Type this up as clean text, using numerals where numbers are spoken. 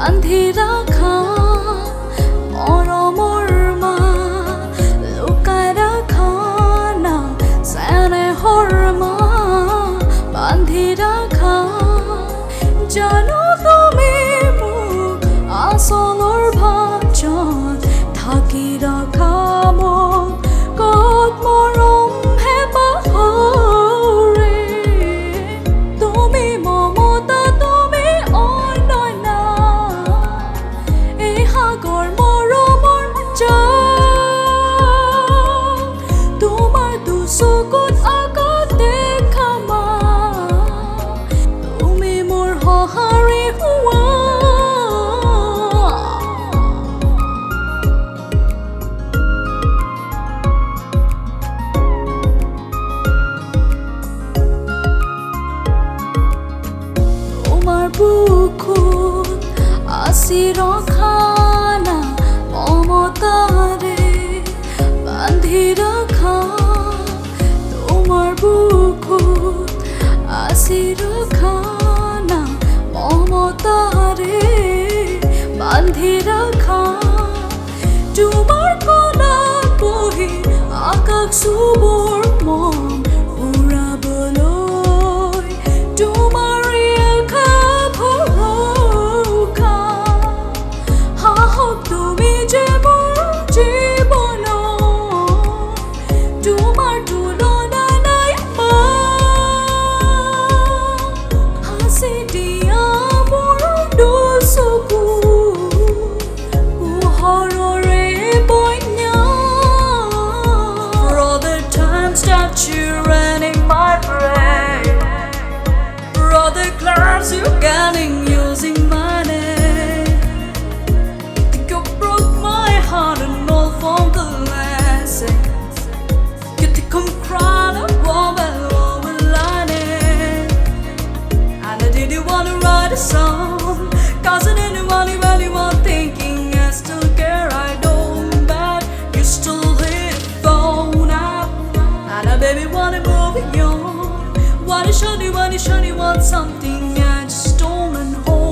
বান্ধি ৰাখা মৰমৰ মা লুকাই ৰাখা না চেনেহৰ মা বান্ধি ৰাখা জানো তুমি মোক আচলৰ ভাজত ঢাকি ৰাখা মোক ক'ত মৰম হে পাহৰে তুমি মমতা তুমি অনন্যা এই সাগৰ মৰমৰ জাল তোমাৰ দুচকুত আগত দেখা মা তুমি মোৰ সঁহাৰি হোৱা বুকুত আসি ৰখা না মমতাৰে বান্ধি ৰখা তোমাৰ বুকুত আসি ৰখা না মমতাৰে বান্ধি ৰখা তোমাৰ কোলাত বহি আকাশ চুবৰ মন উৰাবলৈ তোমাৰ তুমি যে মোৰ জীৱন তোমাৰ তুলনা নাই হাসি দিয়া মোৰ দুচকু পোহৰৰে বন্যা For all the times that you ran in my brain For all the clubs you getting using my name heart and all from the lesson Get to come crying up over lining And I didn't want to write a song Cause I didn't want anyone thinking I still care I don't bet you still hit phone up And I baby wanna move on Want to show you want something I just don't hold